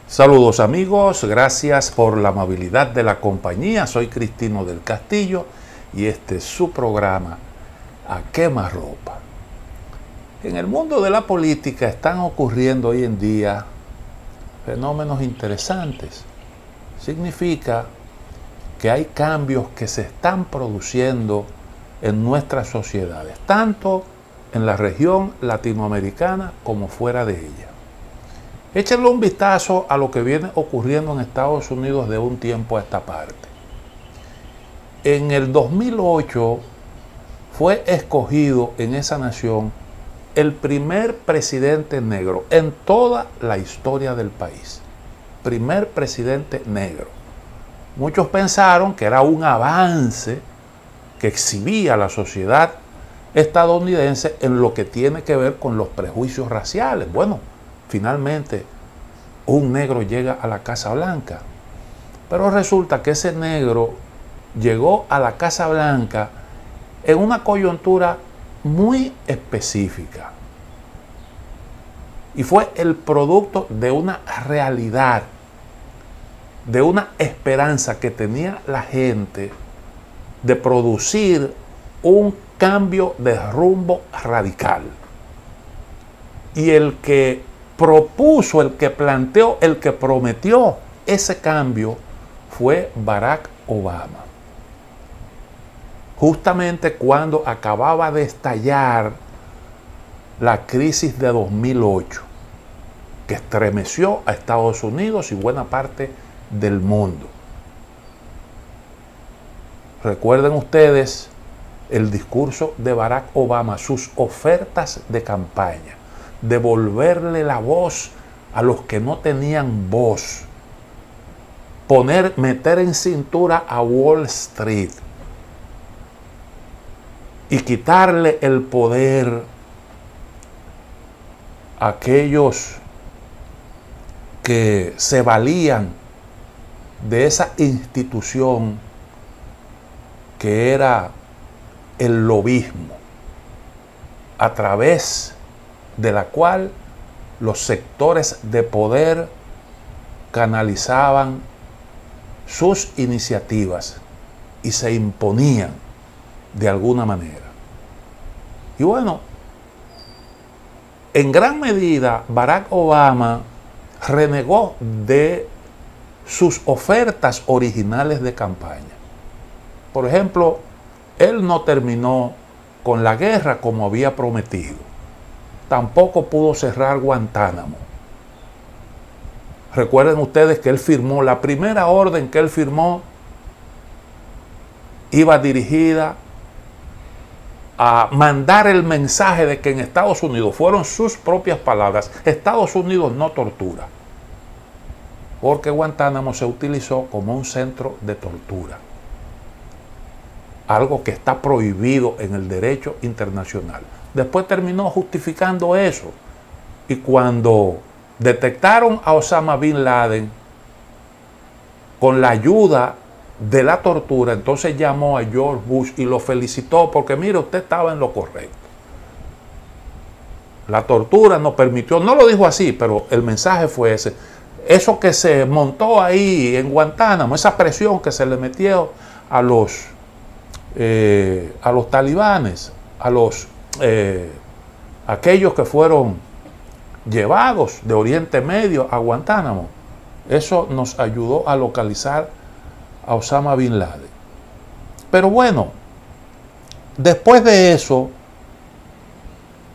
Saludos amigos, gracias por la amabilidad de la compañía. Soy Cristino del Castillo y este es su programa A Quemarropa. En el mundo de la política están ocurriendo hoy en día fenómenos interesantes. Significa que hay cambios que se están produciendo en nuestras sociedades, tanto en la región latinoamericana como fuera de ella. Échenle un vistazo a lo que viene ocurriendo en Estados Unidos de un tiempo a esta parte. En el 2008 fue escogido en esa nación el primer presidente negro en toda la historia del país. Primer presidente negro. Muchos pensaron que era un avance que exhibía la sociedad estadounidense en lo que tiene que ver con los prejuicios raciales. Bueno, finalmente un negro llega a la Casa Blanca, pero resulta que ese negro llegó a la Casa Blanca en una coyuntura muy específica y fue el producto de una realidad, de una esperanza que tenía la gente de producir un cambio de rumbo radical. Y el que propuso, el que planteó, el que prometió ese cambio fue Barack Obama. Justamente cuando acababa de estallar la crisis de 2008, que estremeció a Estados Unidos y buena parte del mundo. Recuerden ustedes el discurso de Barack Obama, sus ofertas de campaña, devolverle la voz a los que no tenían voz, meter en cintura a Wall Street y quitarle el poder a aquellos que se valían de esa institución que era el lobismo, a través de la cual los sectores de poder canalizaban sus iniciativas y se imponían de alguna manera. Y bueno, en gran medida Barack Obama renegó de sus ofertas originales de campaña. Por ejemplo, él no terminó con la guerra como había prometido. Tampoco pudo cerrar Guantánamo. Recuerden ustedes que él firmó, la primera orden que él firmó iba dirigida a mandar el mensaje de que en Estados Unidos, fueron sus propias palabras, Estados Unidos no tortura, porque Guantánamo se utilizó como un centro de tortura, algo que está prohibido en el derecho internacional. Después terminó justificando eso, y cuando detectaron a Osama Bin Laden con la ayuda de la tortura, entonces llamó a George Bush y lo felicitó porque mire, usted estaba en lo correcto. La tortura no permitió, no lo dijo así, pero el mensaje fue ese. Eso que se montó ahí en Guantánamo, esa presión que se le metió a los talibanes, aquellos que fueron llevados de Oriente Medio a Guantánamo, eso nos ayudó a localizar a Osama Bin Laden. Pero bueno, después de eso,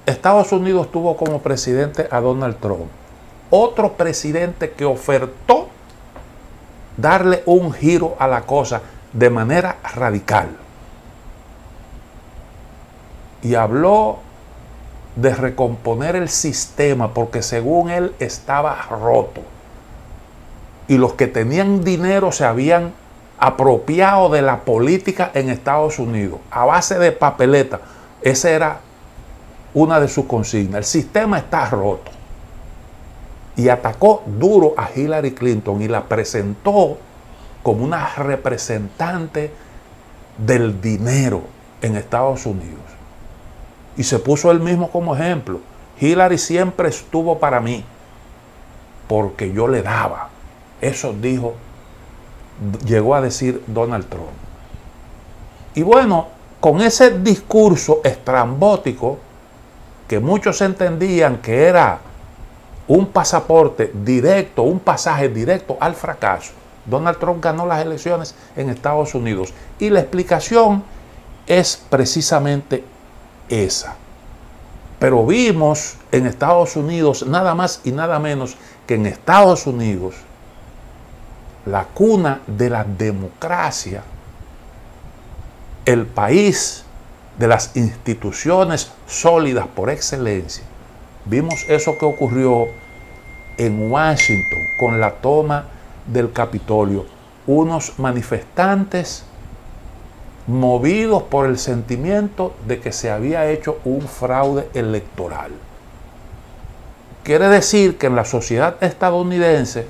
Estados Unidos tuvo como presidente a Donald Trump, otro presidente que ofertó darle un giro a la cosa de manera radical. Y habló de recomponer el sistema porque según él estaba roto. Y los que tenían dinero se habían apropiado de la política en Estados Unidos a base de papeleta. Esa era una de sus consignas. El sistema está roto. Y atacó duro a Hillary Clinton y la presentó como una representante del dinero en Estados Unidos. Y se puso él mismo como ejemplo. Hillary siempre estuvo para mí. porque yo le daba. Eso llegó a decir Donald Trump. Y bueno, con ese discurso estrambótico, que muchos entendían que era un pasaporte directo, un pasaje directo al fracaso, Donald Trump ganó las elecciones en Estados Unidos. Y la explicación es precisamente esa. Pero vimos en Estados Unidos, nada más y nada menos que en Estados Unidos, la cuna de la democracia, el país de las instituciones sólidas por excelencia. Vimos eso que ocurrió en Washington con la toma del Capitolio. Unos manifestantes movidos por el sentimiento de que se había hecho un fraude electoral. Quiere decir que en la sociedad estadounidense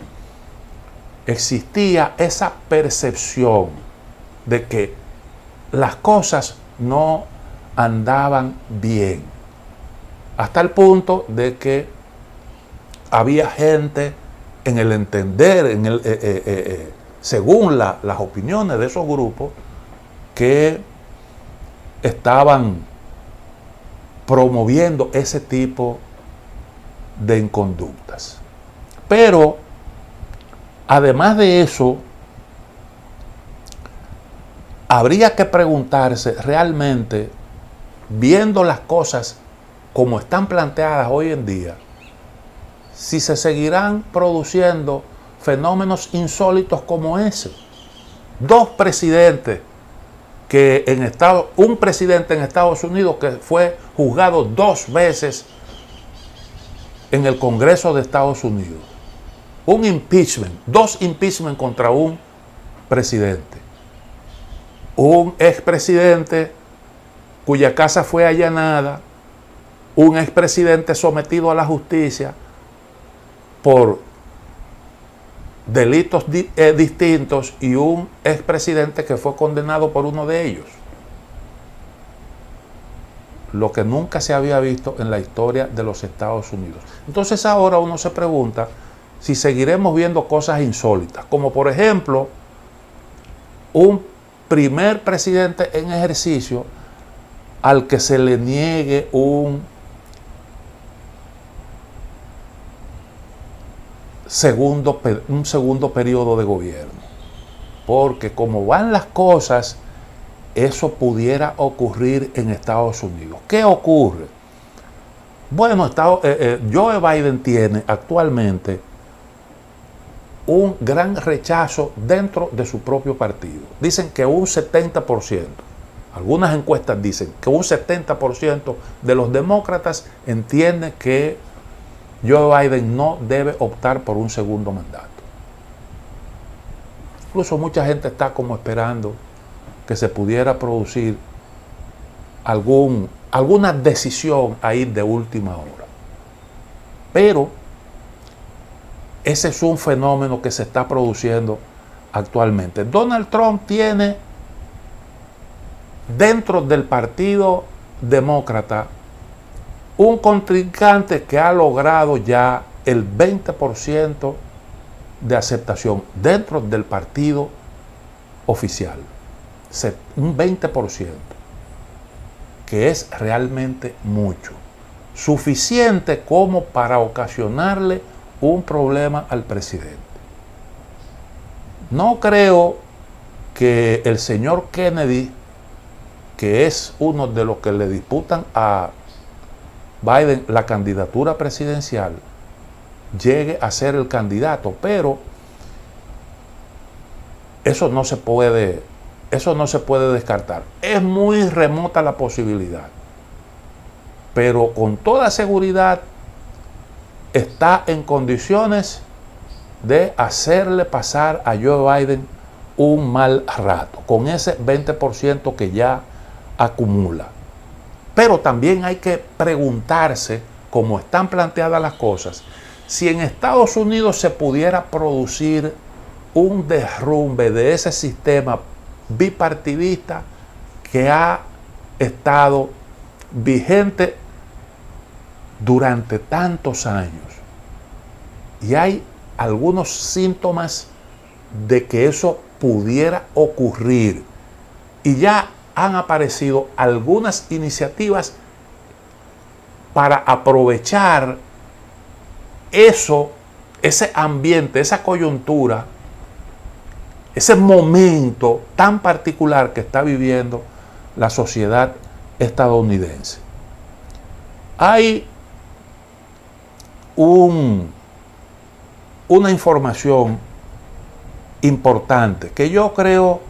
existía esa percepción de que las cosas no andaban bien, hasta el punto de que había gente en el entender, según las opiniones de esos grupos, que estaban promoviendo ese tipo de inconductas. Pero además de eso, habría que preguntarse realmente, viendo las cosas como están planteadas hoy en día, si se seguirán produciendo fenómenos insólitos como ese. Dos presidentes un presidente en Estados Unidos que fue juzgado 2 veces en el Congreso de Estados Unidos. Un impeachment, 2 impeachment contra un presidente. Un expresidente cuya casa fue allanada, un expresidente sometido a la justicia por delitos distintos y un expresidente que fue condenado por uno de ellos. Lo que nunca se había visto en la historia de los Estados Unidos. Entonces ahora uno se pregunta si seguiremos viendo cosas insólitas, como por ejemplo un primer presidente en ejercicio al que se le niegue un segundo periodo de gobierno. Porque como van las cosas, eso pudiera ocurrir en Estados Unidos. ¿Qué ocurre? Bueno, Joe Biden tiene actualmente un gran rechazo dentro de su propio partido. Dicen que un 70%. Algunas encuestas dicen que un 70% de los demócratas entiende que Joe Biden no debe optar por un segundo mandato. Incluso mucha gente está como esperando que se pudiera producir alguna decisión ahí de última hora. Pero ese es un fenómeno que se está produciendo actualmente. Donald Trump tiene dentro del Partido Demócrata un contrincante que ha logrado ya el 20% de aceptación dentro del partido oficial. Un 20%, que es realmente mucho. Suficiente como para ocasionarle un problema al presidente. No creo que el señor Kennedy, que es uno de los que le disputan a Biden la candidatura presidencial, llegue a ser el candidato, pero eso no se puede descartar. Es muy remota la posibilidad, pero con toda seguridad está en condiciones de hacerle pasar a Joe Biden un mal rato, con ese 20% que ya acumula. Pero también hay que preguntarse, como están planteadas las cosas, si en Estados Unidos se pudiera producir un derrumbe de ese sistema bipartidista que ha estado vigente durante tantos años. Y hay algunos síntomas de que eso pudiera ocurrir. Y ya han aparecido algunas iniciativas para aprovechar eso, ese ambiente, esa coyuntura, ese momento tan particular que está viviendo la sociedad estadounidense. Hay una información importante que yo creo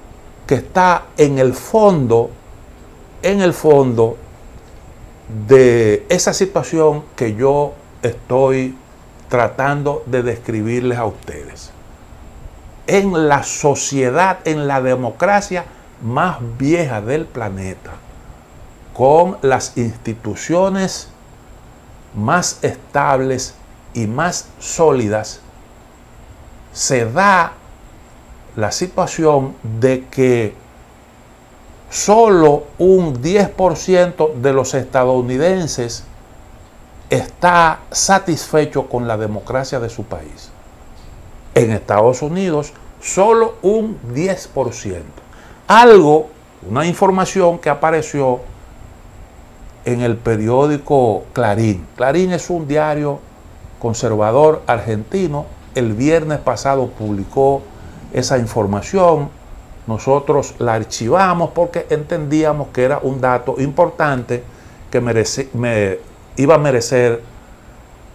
que está en el fondo de esa situación que yo estoy tratando de describirles a ustedes. En la sociedad, en la democracia más vieja del planeta, con las instituciones más estables y más sólidas, se da la situación de que solo un 10% de los estadounidenses está satisfecho con la democracia de su país. En Estados Unidos, solo un 10%. Una información que apareció en el periódico Clarín. Clarín es un diario conservador argentino. El viernes pasado publicó esa información. Nosotros la archivamos porque entendíamos que era un dato importante que iba a merecer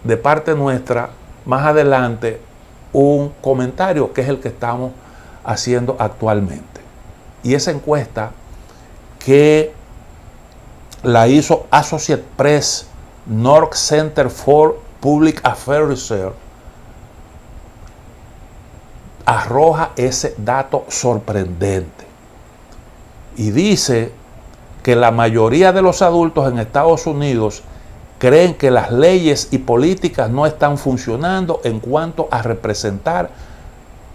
de parte nuestra más adelante un comentario, que es el que estamos haciendo actualmente. Y esa encuesta, que la hizo Associated Press North Center for Public Affairs Research, arroja ese dato sorprendente y dice que la mayoría de los adultos en Estados Unidos creen que las leyes y políticas no están funcionando en cuanto a representar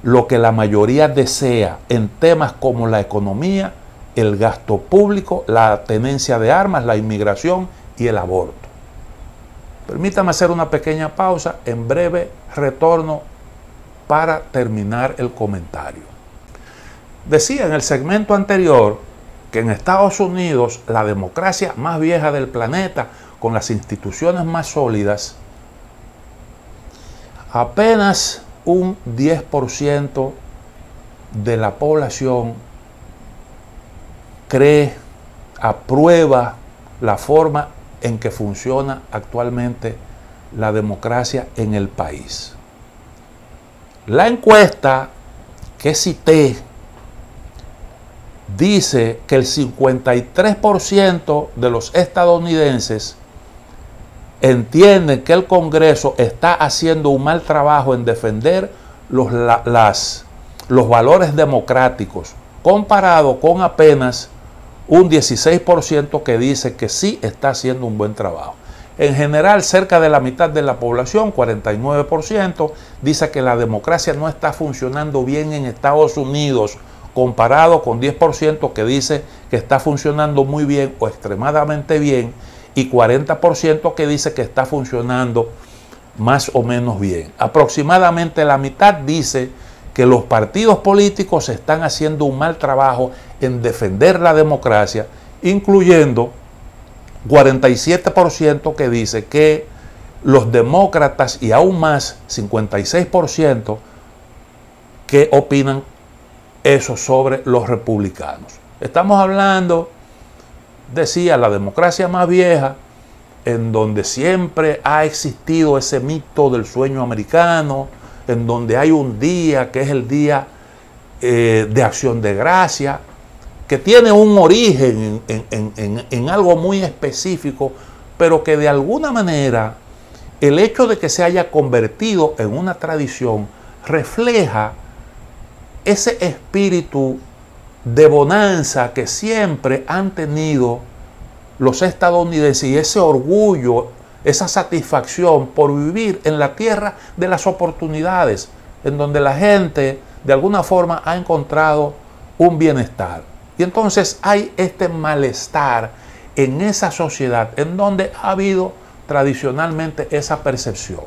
lo que la mayoría desea en temas como la economía, el gasto público, la tenencia de armas, la inmigración y el aborto. Permítame hacer una pequeña pausa, en breve retorno para terminar el comentario. Decía en el segmento anterior que en Estados Unidos, la democracia más vieja del planeta, con las instituciones más sólidas, apenas un 10% de la población aprueba la forma en que funciona actualmente la democracia en el país. La encuesta que cité dice que el 53% de los estadounidenses entienden que el Congreso está haciendo un mal trabajo en defender los valores democráticos, comparado con apenas un 16% que dice que sí está haciendo un buen trabajo. En general, cerca de la mitad de la población, 49%, dice que la democracia no está funcionando bien en Estados Unidos, comparado con 10% que dice que está funcionando muy bien o extremadamente bien, y 40% que dice que está funcionando más o menos bien. Aproximadamente la mitad dice que los partidos políticos están haciendo un mal trabajo en defender la democracia, incluyendo 47% que dice que los demócratas, y aún más 56% que opinan eso sobre los republicanos. Estamos hablando, decía, la democracia más vieja, en donde siempre ha existido ese mito del sueño americano, en donde hay un día que es el día de Acción de Gracia, que tiene un origen en algo muy específico, pero que de alguna manera el hecho de que se haya convertido en una tradición refleja ese espíritu de bonanza que siempre han tenido los estadounidenses, y ese orgullo, esa satisfacción por vivir en la tierra de las oportunidades, en donde la gente de alguna forma ha encontrado un bienestar. Y entonces hay este malestar en esa sociedad en donde ha habido tradicionalmente esa percepción.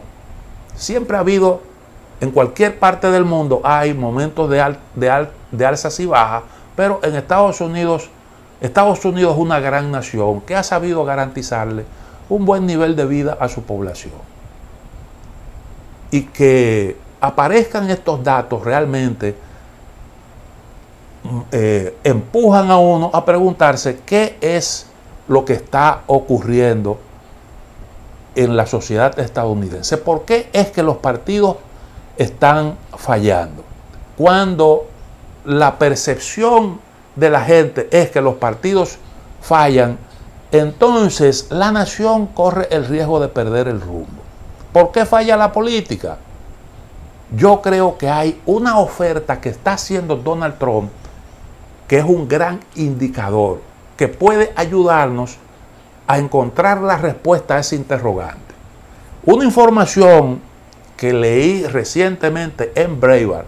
Siempre ha habido, en cualquier parte del mundo hay momentos de alzas y bajas, pero en Estados Unidos es una gran nación que ha sabido garantizarle un buen nivel de vida a su población. Y que aparezcan estos datos realmente empujan a uno a preguntarse qué es lo que está ocurriendo en la sociedad estadounidense. ¿Por qué es que los partidos están fallando? Cuando la percepción de la gente es que los partidos fallan, entonces la nación corre el riesgo de perder el rumbo. ¿Por qué falla la política? Yo creo que hay una oferta que está haciendo Donald Trump que es un gran indicador, que puede ayudarnos a encontrar la respuesta a ese interrogante. Una información que leí recientemente en Breitbart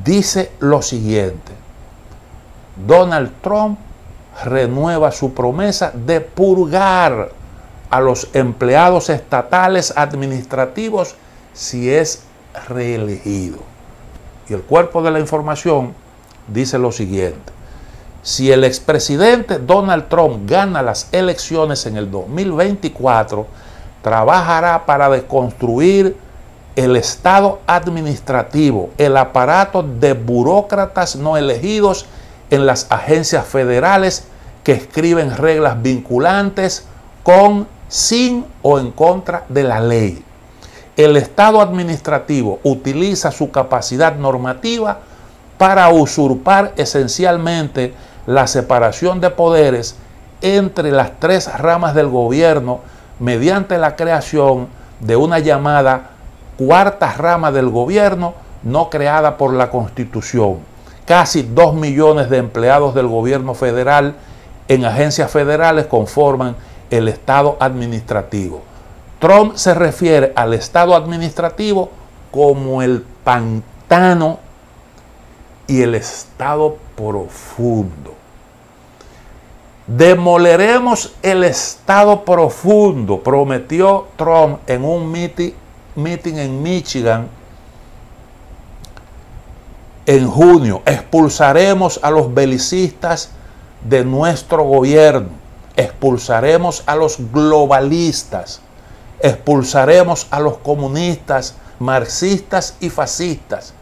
dice lo siguiente: Donald Trump renueva su promesa de purgar a los empleados estatales administrativos si es reelegido. Y el cuerpo de la información dice lo siguiente: si el expresidente Donald Trump gana las elecciones en el 2024, trabajará para deconstruir el Estado administrativo, el aparato de burócratas no elegidos en las agencias federales que escriben reglas vinculantes con, sin o en contra de la ley. El Estado administrativo utiliza su capacidad normativa para usurpar esencialmente la separación de poderes entre las tres ramas del gobierno mediante la creación de una llamada cuarta rama del gobierno no creada por la Constitución. Casi 2 millones de empleados del gobierno federal en agencias federales conforman el Estado administrativo. Trump se refiere al Estado administrativo como el pantano y el Estado profundo. Demoleremos el Estado profundo, prometió Trump en un meeting en Michigan en junio. Expulsaremos a los belicistas de nuestro gobierno, expulsaremos a los globalistas, expulsaremos a los comunistas, marxistas y fascistas,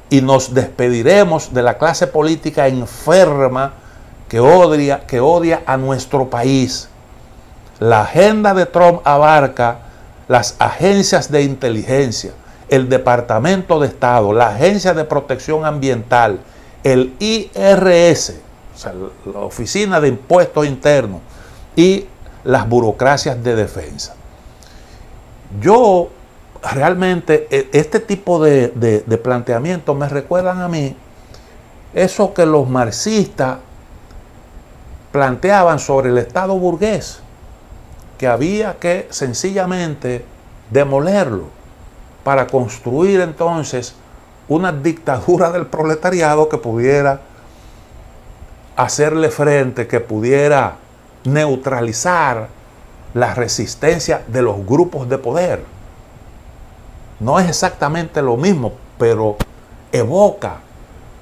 y nos despediremos de la clase política enferma que odia a nuestro país. La agenda de Trump abarca las agencias de inteligencia, el Departamento de Estado, la Agencia de Protección Ambiental, el IRS, o sea, la Oficina de Impuestos Internos, y las burocracias de defensa. Yo realmente, este tipo de planteamientos me recuerdan a mí eso que los marxistas planteaban sobre el Estado burgués, que había que sencillamente demolerlo para construir entonces una dictadura del proletariado que pudiera hacerle frente, que pudiera neutralizar la resistencia de los grupos de poder. No es exactamente lo mismo, pero evoca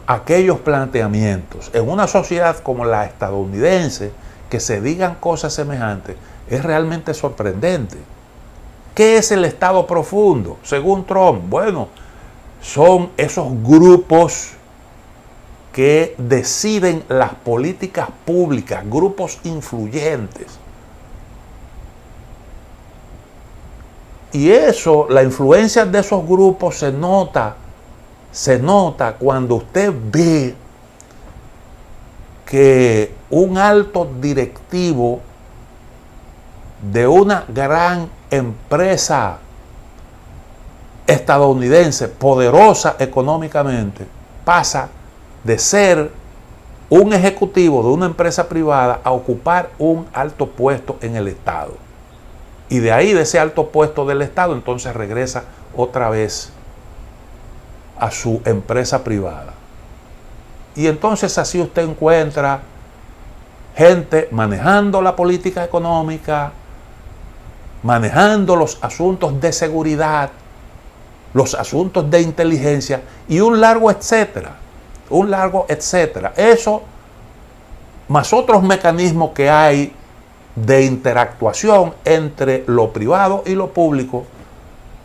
aquellos planteamientos. En una sociedad como la estadounidense, que se digan cosas semejantes, es realmente sorprendente. ¿Qué es el Estado profundo? Según Trump, bueno, son esos grupos que deciden las políticas públicas, grupos influyentes. Y eso, la influencia de esos grupos se nota cuando usted ve que un alto directivo de una gran empresa estadounidense, poderosa económicamente, pasa de ser un ejecutivo de una empresa privada a ocupar un alto puesto en el Estado. Y de ahí, de ese alto puesto del Estado, entonces regresa otra vez a su empresa privada. Y entonces así usted encuentra gente manejando la política económica, manejando los asuntos de seguridad, los asuntos de inteligencia y un largo etcétera. Un largo etcétera. Eso, más otros mecanismos que hay de interactuación entre lo privado y lo público,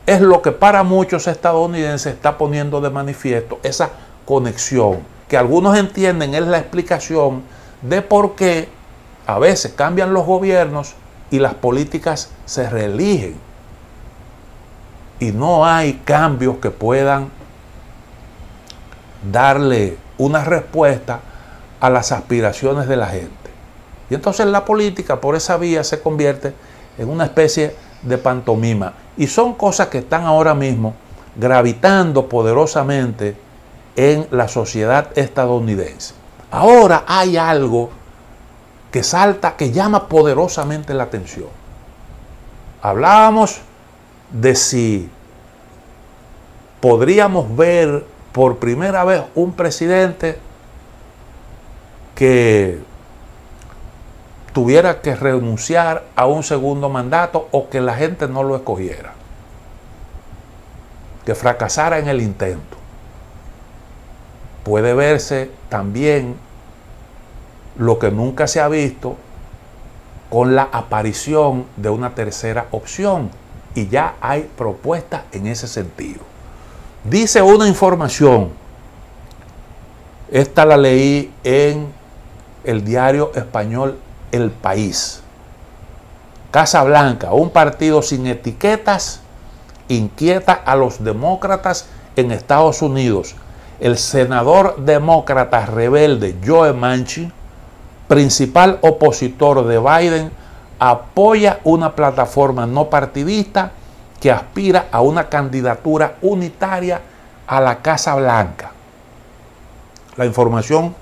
es lo que para muchos estadounidenses está poniendo de manifiesto esa conexión, que algunos entienden es la explicación de por qué a veces cambian los gobiernos y las políticas se reeligen y no hay cambios que puedan darle una respuesta a las aspiraciones de la gente. Y entonces la política por esa vía se convierte en una especie de pantomima. Y son cosas que están ahora mismo gravitando poderosamente en la sociedad estadounidense. Ahora hay algo que salta, que llama poderosamente la atención. Hablábamos de si podríamos ver por primera vez un presidente que tuviera que renunciar a un segundo mandato o que la gente no lo escogiera, que fracasara en el intento. Puede verse también lo que nunca se ha visto con la aparición de una tercera opción, y ya hay propuestas en ese sentido. Dice una información, esta la leí en el diario español El País. Casa Blanca, un partido sin etiquetas, inquieta a los demócratas en Estados Unidos. El senador demócrata rebelde Joe Manchin, principal opositor de Biden, apoya una plataforma no partidista que aspira a una candidatura unitaria a la Casa Blanca. La información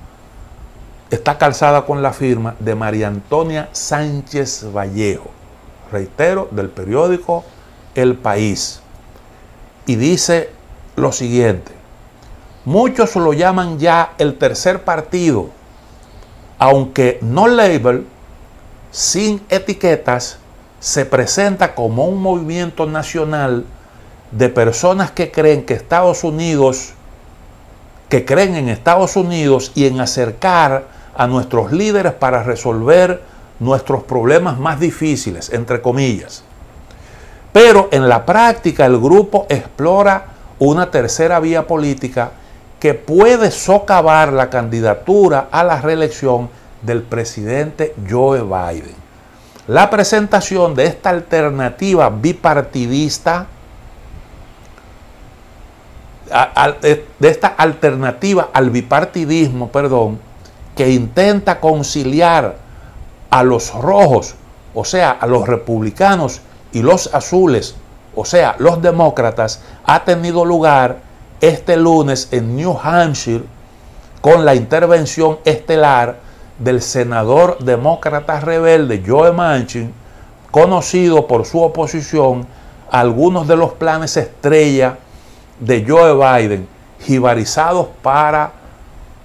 está calzada con la firma de María Antonia Sánchez Vallejo, reitero, del periódico El País. Y dice lo siguiente: muchos lo llaman ya el tercer partido, aunque no label, sin etiquetas, se presenta como un movimiento nacional de personas que creen que Estados Unidos, que creen en Estados Unidos y en acercar a nuestros líderes para resolver nuestros problemas más difíciles, entre comillas. Pero en la práctica el grupo explora una tercera vía política que puede socavar la candidatura a la reelección del presidente Joe Biden. La presentación de esta alternativa bipartidista, de esta alternativa al bipartidismo, que intenta conciliar a los rojos, o sea, a los republicanos, y los azules, o sea, los demócratas, ha tenido lugar este lunes en New Hampshire con la intervención estelar del senador demócrata rebelde Joe Manchin, conocido por su oposición a algunos de los planes estrella de Joe Biden, jibarizados para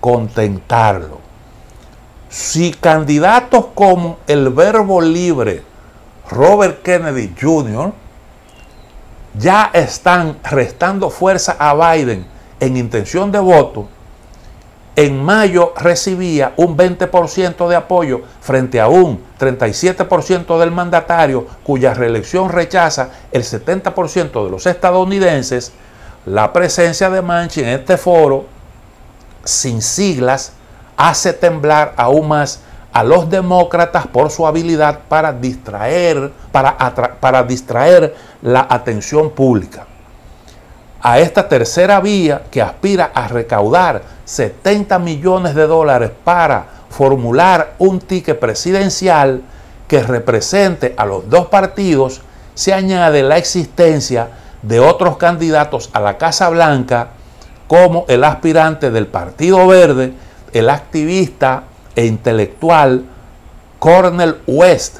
contentarlo. Si candidatos como el verbo libre Robert Kennedy Jr. ya están restando fuerza a Biden en intención de voto, en mayo recibía un 20% de apoyo frente a un 37% del mandatario cuya reelección rechaza el 70% de los estadounidenses. La presencia de Manchin en este foro, sin siglas, hace temblar aún más a los demócratas por su habilidad para distraer la atención pública. A esta tercera vía, que aspira a recaudar 70 millones de dólares para formular un ticket presidencial que represente a los dos partidos, se añade la existencia de otros candidatos a la Casa Blanca, como el aspirante del Partido Verde, el activista e intelectual Cornel West,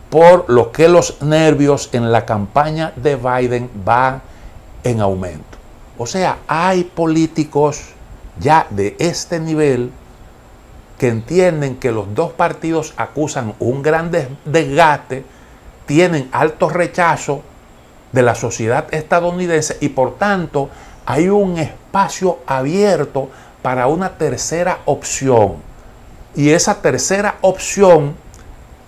por lo que los nervios en la campaña de Biden van en aumento. O sea, hay políticos ya de este nivel que entienden que los dos partidos acusan un gran desgaste tienen alto rechazo de la sociedad estadounidense y por tanto hay un espacio abierto para una tercera opción. Y esa tercera opción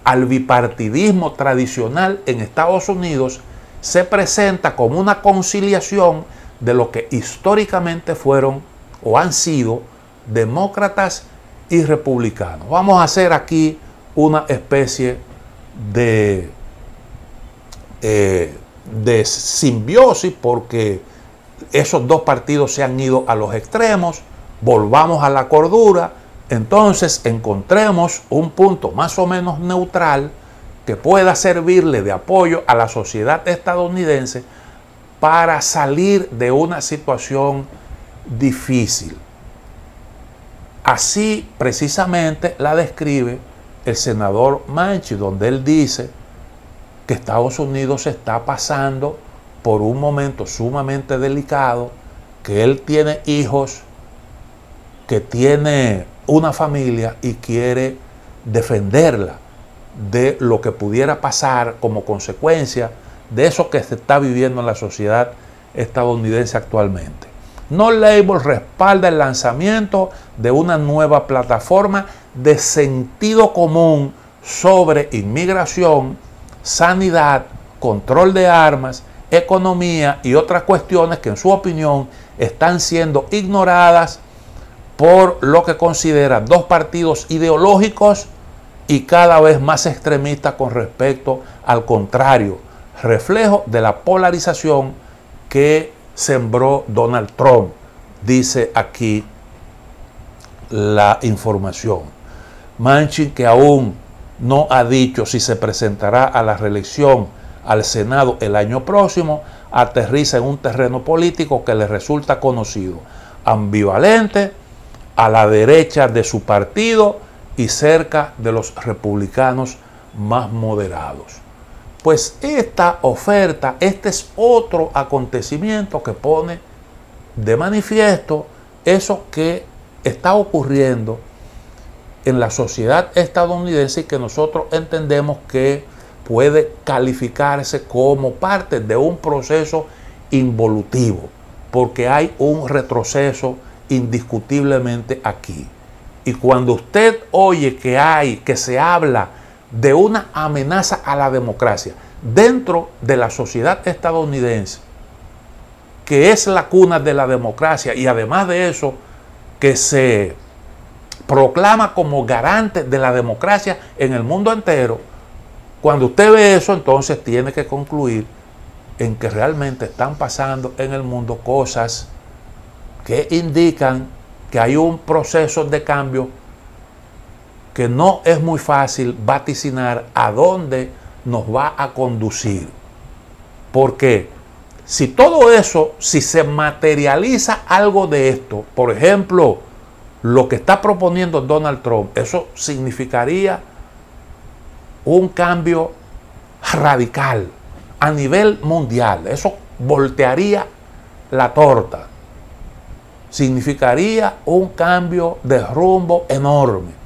al bipartidismo tradicional en Estados Unidos se presenta como una conciliación de lo que históricamente fueron o han sido demócratas y republicanos. Vamos a hacer aquí una especie de simbiosis porque esos dos partidos se han ido a los extremos. Volvamos a la cordura, entonces encontremos un punto más o menos neutral que pueda servirle de apoyo a la sociedad estadounidense para salir de una situación difícil. Así precisamente la describe el senador Manchin, donde él dice que Estados Unidos está pasando por un momento sumamente delicado, que él tiene hijos, que tiene una familia y quiere defenderla de lo que pudiera pasar como consecuencia de eso que se está viviendo en la sociedad estadounidense actualmente. No Label respalda el lanzamiento de una nueva plataforma de sentido común sobre inmigración, sanidad, control de armas, economía y otras cuestiones que en su opinión están siendo ignoradas por lo que considera dos partidos ideológicos y cada vez más extremistas con respecto al contrario, reflejo de la polarización que sembró Donald Trump, dice aquí la información. Manchin, que aún no ha dicho si se presentará a la reelección al Senado el año próximo, aterriza en un terreno político que le resulta conocido, ambivalente, a la derecha de su partido y cerca de los republicanos más moderados. Pues esta oferta, este es otro acontecimiento que pone de manifiesto eso que está ocurriendo en la sociedad estadounidense y que nosotros entendemos que puede calificarse como parte de un proceso involutivo, porque hay un retroceso indiscutiblemente aquí. Y cuando usted oye que se habla de una amenaza a la democracia dentro de la sociedad estadounidense, que es la cuna de la democracia, y además de eso, que se proclama como garante de la democracia en el mundo entero, cuando usted ve eso, entonces tiene que concluir en que realmente están pasando en el mundo cosas que indican que hay un proceso de cambio que no es muy fácil vaticinar a dónde nos va a conducir. Porque si todo eso, si se materializa algo de esto, por ejemplo, lo que está proponiendo Donald Trump, eso significaría un cambio radical a nivel mundial. Eso voltearía la torta. Significaría un cambio de rumbo enorme.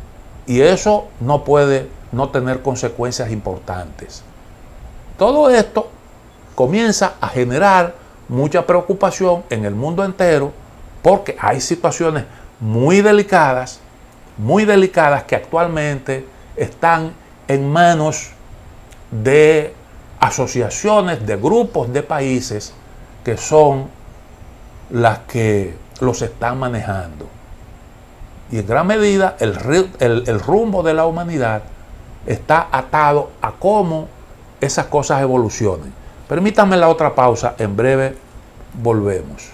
Y eso no puede no tener consecuencias importantes. Todo esto comienza a generar mucha preocupación en el mundo entero porque hay situaciones muy delicadas que actualmente están en manos de asociaciones, de grupos de países que son las que los están manejando. Y en gran medida el rumbo de la humanidad está atado a cómo esas cosas evolucionen. Permítanme la otra pausa, en breve volvemos.